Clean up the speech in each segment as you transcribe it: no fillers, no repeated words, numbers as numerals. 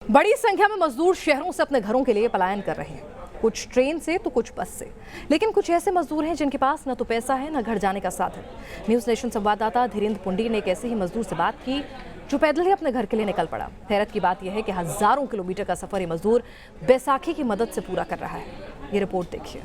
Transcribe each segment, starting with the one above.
बड़ी संख्या में मजदूर शहरों से अपने घरों के लिए पलायन कर रहे हैं, कुछ ट्रेन से तो कुछ बस से। लेकिन कुछ ऐसे मजदूर हैं जिनके पास न तो पैसा है न घर जाने का साधन। न्यूज नेशन संवाददाता धीरेन्द्र पुंडीर ने एक ऐसे ही मजदूर से बात की जो पैदल ही अपने घर के लिए निकल पड़ा। हैरत की बात यह है कि हजारों किलोमीटर का सफर ये मजदूर बैसाखी की मदद से पूरा कर रहा है। ये रिपोर्ट देखिए।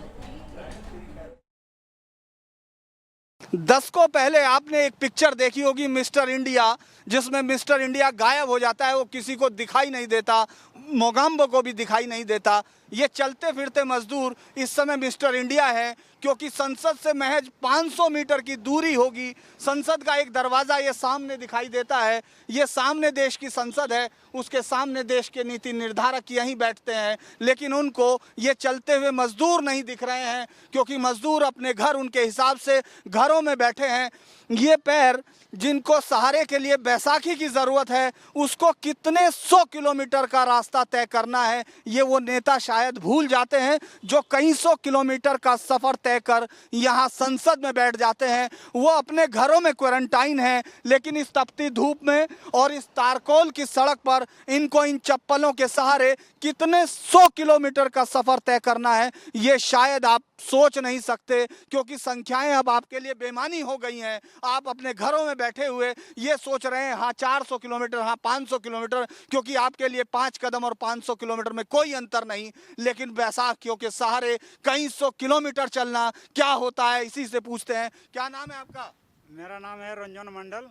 दशकों पहले आपने एक पिक्चर देखी होगी मिस्टर इंडिया, जिसमें मिस्टर इंडिया गायब हो जाता है, वो किसी को दिखाई नहीं देता, मोगाम्बो को भी दिखाई नहीं देता। ये चलते फिरते मजदूर इस समय मिस्टर इंडिया है, क्योंकि संसद से महज 500 मीटर की दूरी होगी। संसद का एक दरवाज़ा ये सामने दिखाई देता है, ये सामने देश की संसद है, उसके सामने देश के नीति निर्धारक यहीं बैठते हैं। लेकिन उनको ये चलते हुए मजदूर नहीं दिख रहे हैं, क्योंकि मजदूर अपने घर उनके हिसाब से घरों में बैठे हैं। ये पैर जिनको सहारे के लिए बैसाखी की ज़रूरत है, उसको कितने 100 किलोमीटर का रास्ता तय करना है, ये वो नेता शायद भूल जाते हैं, जो कई 100 किलोमीटर का सफ़र तय कर यहाँ संसद में बैठ जाते हैं। वो अपने घरों में क्वारंटाइन हैं, लेकिन इस तपती धूप में और इस तारकोल की सड़क पर इनको इन चप्पलों के सहारे कितने 100 किलोमीटर का सफ़र तय करना है, ये शायद आप सोच नहीं सकते, क्योंकि संख्याएं अब आपके लिए बेमानी हो गई हैं। आप अपने घरों में बैठे हुए ये सोच रहे हैं, हाँ 400 किलोमीटर, हाँ 500 किलोमीटर, क्योंकि आपके लिए 5 कदम और 500 किलोमीटर में कोई अंतर नहीं। लेकिन बैसाखियों के सहारे कई 100 किलोमीटर चलना क्या होता है, इसी से पूछते हैं। क्या नाम है आपका? मेरा नाम है रंजन मंडल।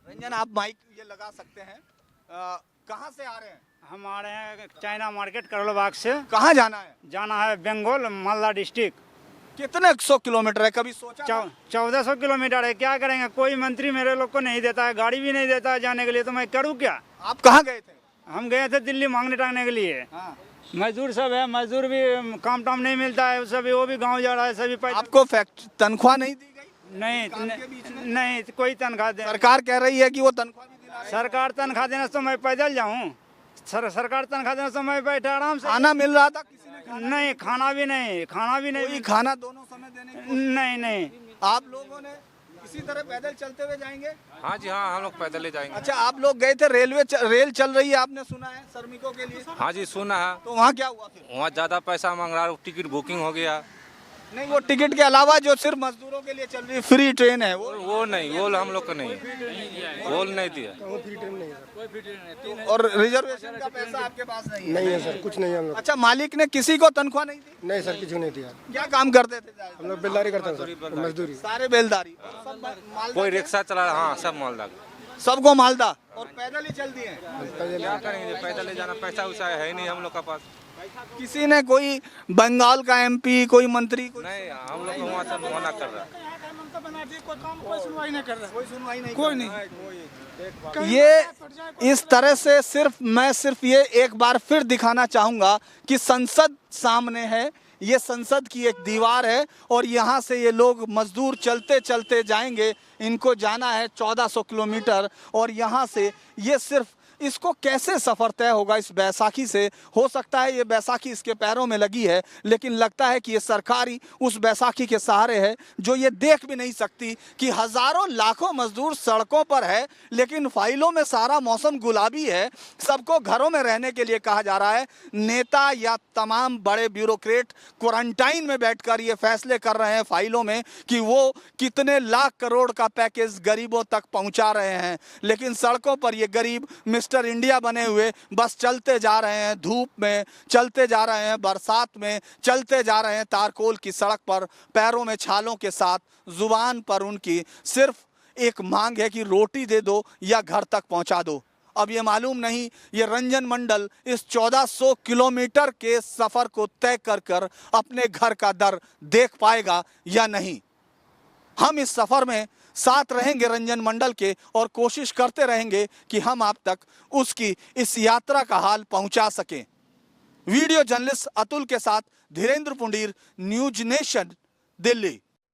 रंजन, आप माइक ये लगा सकते हैं। कहाँ से आ रहे हैं? हम आ रहे हैं चाइना मार्केट करोल बाग से। कहाँ जाना है? जाना है बंगाल मालदा डिस्ट्रिक्ट। कितने 100 किलोमीटर है, कभी सोचा? 1400 किलोमीटर है। क्या करेंगे, कोई मंत्री मेरे लोग को नहीं देता है, गाड़ी भी नहीं देता है जाने के लिए, तो मैं करूँ क्या? आप कहाँ गए थे? हम गए थे दिल्ली मांगने टांगने के लिए। हाँ। मजदूर सब है, मजदूर भी काम टाम नहीं मिलता है, सभी वो भी गाँव जा रहा है, सभी पैसा। आपको तनख्वाह नहीं दी गई? नहीं कोई तनख्वाह दे। सरकार कह रही है कि वो तनख्वाह भी दिला रही है। सरकार तनख्वाह देने से तो मैं पैदल जाऊँ, सरकार तनख्वाह देने से मैं बैठे आराम से। खाना मिल रहा था? किसी ने खाना नहीं, खाना भी नहीं। कोई खाना दोनों समय देने की? नहीं। आप लोगों ने इसी तरह पैदल चलते हुए जाएंगे? हाँ जी, हाँ, हम लोग पैदल ही जाएंगे। अच्छा, आप लोग गए थे, रेल चल रही है, आपने सुना है श्रमिकों के लिए? हाँ जी, सुना है। तो वहाँ क्या हुआ फिर? वहाँ ज़्यादा पैसा मांग रहा है, टिकट बुकिंग हो गया। नहीं, वो टिकट के अलावा जो सिर्फ मजदूरों के लिए चल रही फ्री ट्रेन है, वो नहीं, वो हम लोग को नहीं, वो नहीं दिया। और रिजर्वेशन का पैसा आपके पास नहीं है? नहीं है सर, कुछ नहीं है हम लोग। अच्छा, मालिक ने किसी को तनख्वाह नहीं दी? नहीं सर, किसी को नहीं दिया। क्या काम करते थे? हम लोग बेलदारी करते हैं सर, मजदूरी। सारे बेलदारी? कोई रिक्शा चला रहा, हाँ सब मालदा, सबको मालदा। और पैदल ही चल दिए? क्या करेंगे, पैदल ही जाना, पैसा वैसा है नहीं हम लोग का पास। किसी ने कोई बंगाल का MP, कोई मंत्री नहीं, हम लोग वहाँ से मना कर रहा है। कोई सुनवाई नहीं, कोई नहीं। ये इस तरह से मैं सिर्फ ये एक बार फिर दिखाना चाहूँगा कि संसद सामने है, ये संसद की एक दीवार है, और यहाँ से ये लोग मजदूर चलते चलते जाएंगे। इनको जाना है 1400 किलोमीटर, और यहाँ से ये सिर्फ इसको कैसे सफ़र तय होगा इस बैसाखी से? हो सकता है ये बैसाखी इसके पैरों में लगी है, लेकिन लगता है कि ये सरकारी उस बैसाखी के सहारे है, जो ये देख भी नहीं सकती कि हज़ारों लाखों मजदूर सड़कों पर है, लेकिन फाइलों में सारा मौसम गुलाबी है। सबको घरों में रहने के लिए कहा जा रहा है। नेता या तमाम बड़े ब्यूरोक्रेट क्वारंटाइन में बैठकर ये फैसले कर रहे हैं फाइलों में कि वो कितने लाख करोड़ का पैकेज गरीबों तक पहुँचा रहे हैं। लेकिन सड़कों पर ये गरीब मिस्टर इंडिया बने हुए बस चलते जा रहे हैं, धूप में चलते जा रहे हैं, बरसात में चलते जा रहे हैं, तारकोल की सड़क पर पैरों में छालों के साथ। जुबान पर उनकी सिर्फ एक मांग है कि रोटी दे दो या घर तक पहुंचा दो। अब ये मालूम नहीं ये रंजन मंडल इस 1400 किलोमीटर के सफर को तय कर अपने घर का दर देख पाएगा या नहीं। हम इस सफर में साथ रहेंगे रंजन मंडल के, और कोशिश करते रहेंगे कि हम आप तक उसकी इस यात्रा का हाल पहुंचा सकें। वीडियो जर्नलिस्ट अतुल के साथ धीरेन्द्र पुंडीर, न्यूज नेशन, दिल्ली।